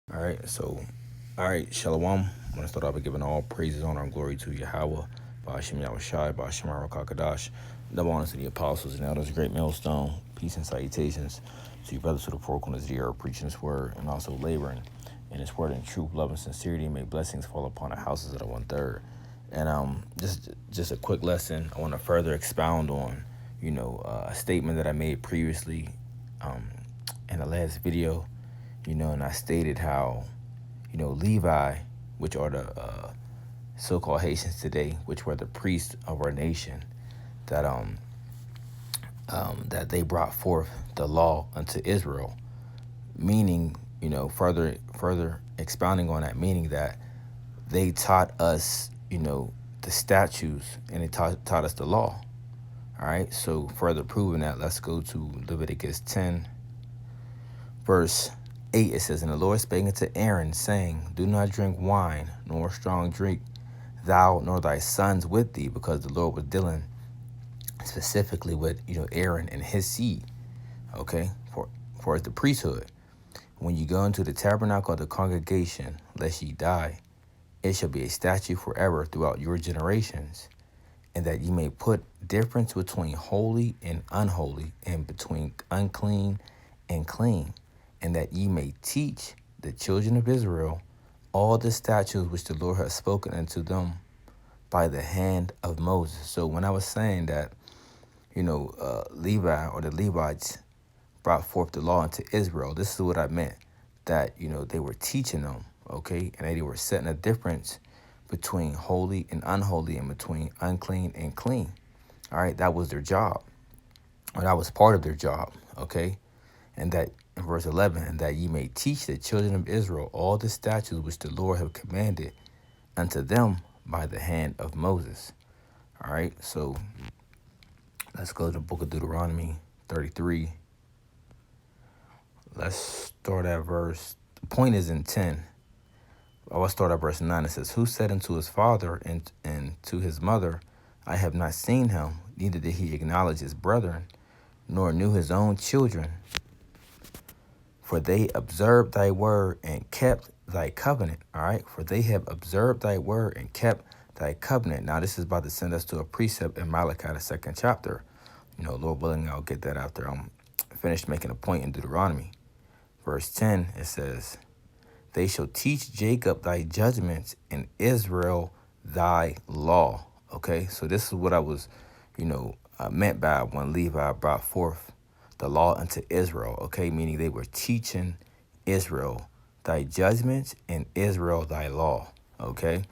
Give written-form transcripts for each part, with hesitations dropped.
All right, Shalom. I want to start off by giving all praises, honor, and glory to Yahweh, Ba'ashem Yahushai, Ba'ashem Arakakadash, double honors to the apostles and elders, great millstone, peace and salutations to you brothers to the four corners of the earth, preaching His word and also laboring in His word in truth, love, and sincerity. May blessings fall upon the houses of the 1/3. And just a quick lesson. I want to further expound on, a statement that I made previously, um, in the last video, and I stated how Levi, which are the so-called Haitians today, which were the priests of our nation, that that they brought forth the law unto Israel, meaning, further expounding on that, meaning that they taught us, the statutes, and they taught us the law. All right, so further proving that, let's go to Leviticus 10, verse 8. It says, "And the Lord spake unto Aaron, saying, Do not drink wine, nor strong drink, thou nor thy sons with thee," because the Lord was dealing specifically with, Aaron and his seed, okay, for the priesthood. "When you go into the tabernacle of the congregation, lest ye die, it shall be a statute forever throughout your generations, and that ye may put difference between holy and unholy, and between unclean and clean, and that ye may teach the children of Israel all the statutes which the Lord has spoken unto them by the hand of Moses." So when I was saying that, Levi, or the Levites, brought forth the law unto Israel, this is what I meant. That, they were teaching them, okay? And they were setting a difference between holy and unholy, and between unclean and clean. All right, that was their job. Or that was part of their job, okay? And that, in verse 11, "And that ye may teach the children of Israel all the statutes which the Lord have commanded unto them by the hand of Moses." All right, so let's go to the book of Deuteronomy 33. Let's start at verse, the point is in 10. I will start at verse 9. It says, "Who said unto his father and to his mother, I have not seen him, neither did he acknowledge his brethren, nor knew his own children. For they observed thy word and kept thy covenant." All right, "For they have observed thy word and kept thy covenant." Now, this is about to send us to a precept in Malachi, the 2nd chapter. Lord willing, I'll get that after I'm finished making a point in Deuteronomy. Verse 10, it says, "They shall teach Jacob thy judgments, and Israel thy law." Okay, so this is what I was, meant by when Levi brought forth the law unto Israel. Okay, meaning they were teaching Israel thy judgments and Israel thy law. Okay,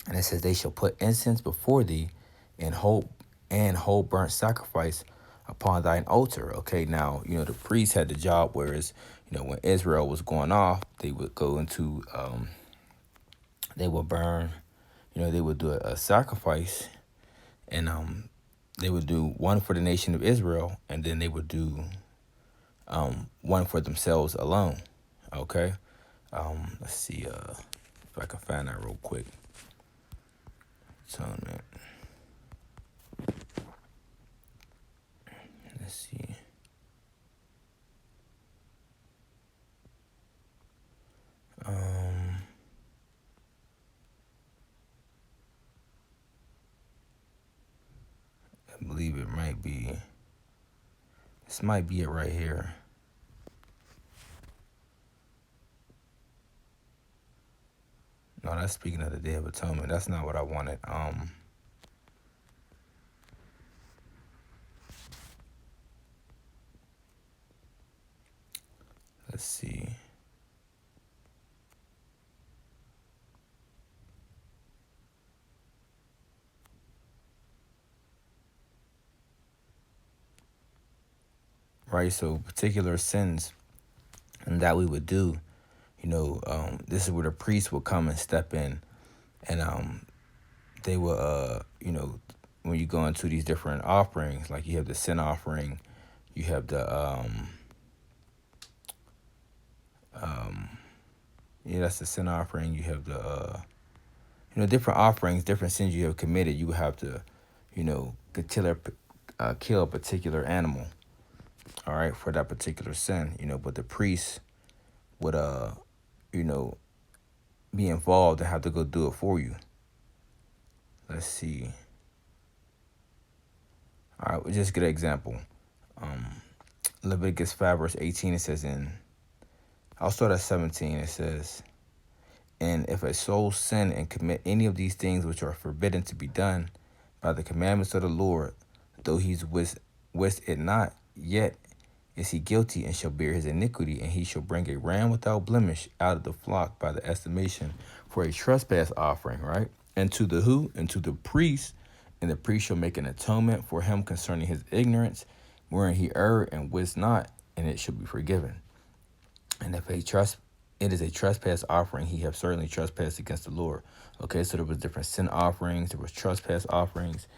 and it says, "They shall put incense before thee, and whole burnt sacrifice upon thine altar." Okay, now, the priests had the job, whereas, when Israel was going off, they would go into, they would burn, they would do a sacrifice, and they would do one for the nation of Israel, and then they would do one for themselves alone. Okay, let's see if I can find that real quick. Atonement. Let's see. I believe it might be. This might be it right here. No, that's speaking of the Day of Atonement. That's not what I wanted. Let's see. Right, so particular sins and that we would do, this is where the priest would come and step in, and they will, when you go into these different offerings, like you have the sin offering, you have the that's the sin offering. You have the different offerings, different sins you have committed. You have to, kill a particular animal, all right, for that particular sin. But the priest would you know, be involved and have to go do it for you. Let's see. All right, we'll just get an example. Um, Leviticus 5 verse 18, it says I'll start at 17. It says, and if a soul sin and commit any of these things which are forbidden to be done by the commandments of the Lord, though he's wist it not, yet is he guilty and shall bear his iniquity, and he shall bring a ram without blemish out of the flock by the estimation for a trespass offering, right? And to the who? And to the priest, and the priest shall make an atonement for him concerning his ignorance, wherein he erred and wist not, and it shall be forgiven. And if it is a trespass offering, he have certainly trespassed against the Lord. Okay, so there was different sin offerings, there was trespass offerings,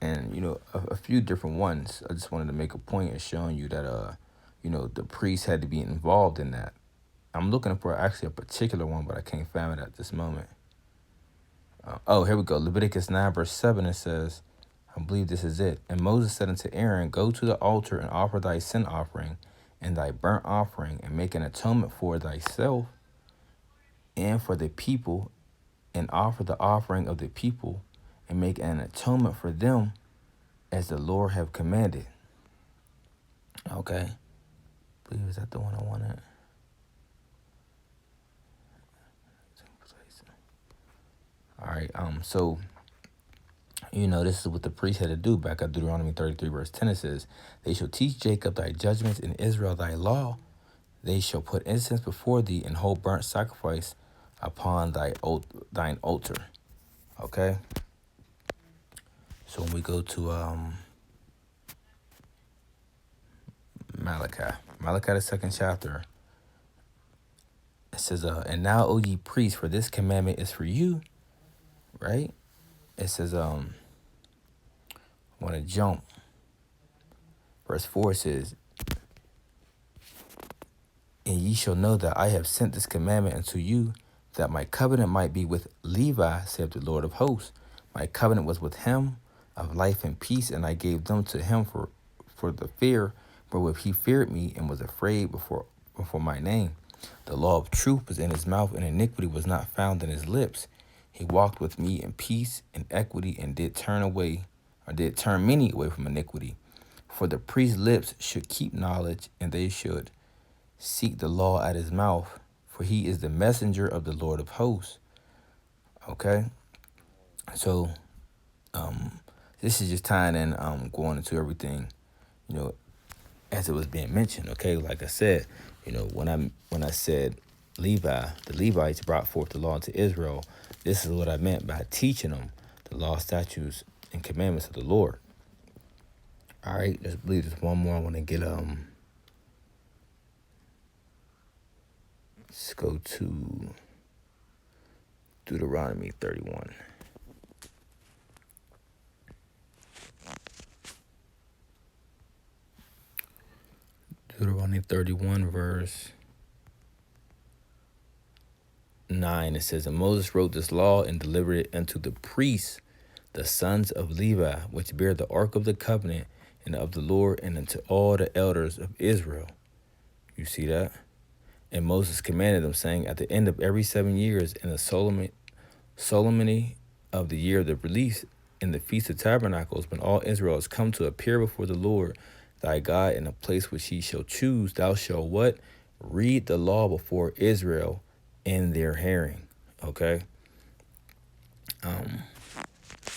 and a few different ones. I just wanted to make a point of showing you that the priest had to be involved in that. I'm looking for actually a particular one, but I can't find it at this moment. Oh, here we go. Leviticus 9 verse 7, it says, I believe this is it. And Moses said unto Aaron, go to the altar and offer thy sin offering and thy burnt offering, and make an atonement for thyself and for the people, and offer the offering of the people, and make an atonement for them as the Lord have commanded. Okay. I believe, is that the one I wanted? All right. So, this is what the priest had to do. Back at Deuteronomy 33 verse 10, it says, they shall teach Jacob thy judgments, and Israel thy law. They shall put incense before thee, and hold burnt sacrifice upon thine altar. Okay. So when we go to Malachi, the second chapter, it says, and now, O ye priests, for this commandment is for you, right? It says, I want to jump. Verse 4 says, and ye shall know that I have sent this commandment unto you, that my covenant might be with Levi, saith the Lord of hosts. My covenant was with him of life and peace, and I gave them to him for the fear wherewith he feared me, and was afraid before my name. The law of truth was in his mouth, and iniquity was not found in his lips. He walked with me in peace and equity, and did turn many away from iniquity. For the priest's lips should keep knowledge, and they should seek the law at his mouth, for he is the messenger of the Lord of hosts. Okay, so this is just tying in, going into everything, as it was being mentioned. Okay, like I said, when I said Levi, the Levites brought forth the law to Israel. This is what I meant by teaching them the law, statutes, and commandments of the Lord. All right, let's believe there's one more I want to get. Let's go to Deuteronomy 31. Deuteronomy 31 verse 9, it says, and Moses wrote this law and delivered it unto the priests, the sons of Levi, which bear the ark of the covenant and of the Lord, and unto all the elders of Israel. You see that? And Moses commanded them, saying, at the end of every 7 years, in the solemnity of the year of the release, in the Feast of Tabernacles, when all Israel is come to appear before the Lord thy God in a place which he shall choose, thou shalt what? Read the law before Israel in their hearing. Okay.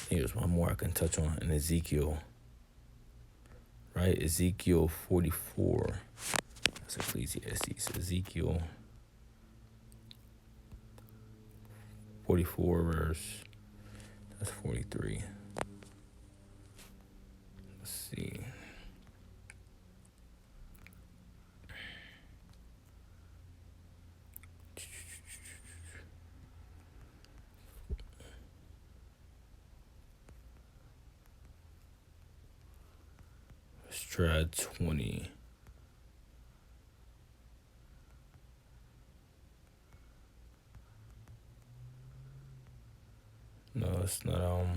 Here's one more I can touch on in Ezekiel. Right, Ezekiel 44. That's Ecclesiastes. Ezekiel 44 verse. That's 43. Let's see. Let's try 20. No, it's not. All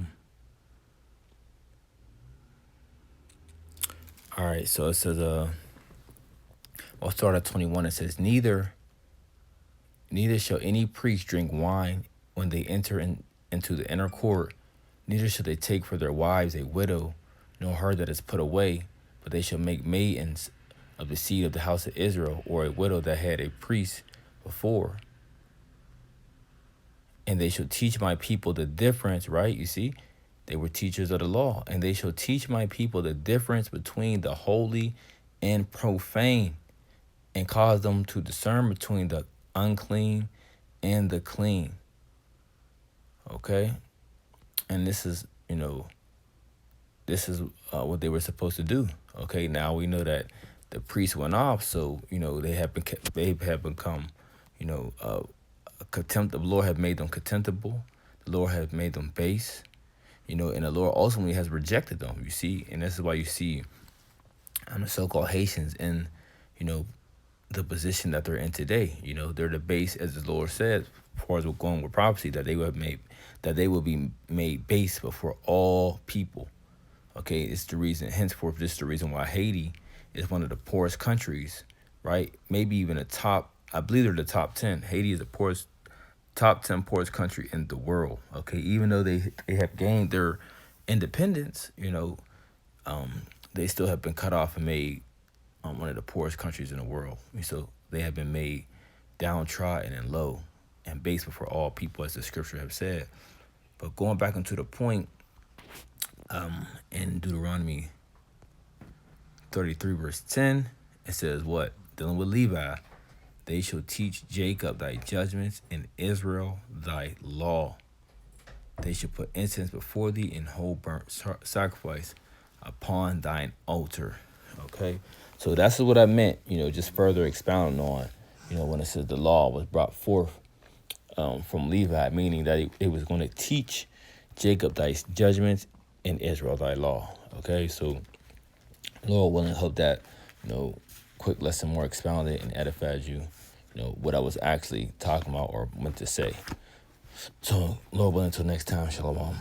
right, so it says, I'll start at 21. It says, neither Neither shall any priest drink wine when they enter into the inner court, neither shall they take for their wives a widow, nor her that is put away, but they shall make maidens of the seed of the house of Israel, or a widow that had a priest before. And they shall teach my people the difference, right? You see, they were teachers of the law. And they shall teach my people the difference between the holy and profane, and cause them to discern between the unclean and the clean. Okay? And this is, what they were supposed to do. Okay? Now we know that the priests went off, so, they have become, contempt. The Lord have made them contemptible. The Lord has made them base, and the Lord ultimately has rejected them, you see. And this is why you see the so-called Haitians in, the position that they're in today. They're the base, as the Lord said, as far as we're going with prophecy, that they will be made base before all people. Okay, it's the reason, henceforth, this is the reason why Haiti is one of the poorest countries, right? Maybe even I believe they're the top 10. Haiti is the top 10 poorest country in the world. Okay, even though they have gained their independence, they still have been cut off and made one of the poorest countries in the world. So they have been made downtrodden and low and base before all people, as the scripture have said. But going back into the point, in Deuteronomy 33 verse 10, it says what? Dealing with Levi, they shall teach Jacob thy judgments, and Israel thy law. They shall put incense before thee and whole burnt sacrifice upon thine altar. Okay, so that's what I meant, just further expounding on, when it says the law was brought forth from Levi, meaning that it was going to teach Jacob thy judgments and Israel thy law. Okay, so Lord willing, hope that, quick lesson more expounded and edified you, what I was actually talking about or meant to say. So, Lord willing, until next time, shalom.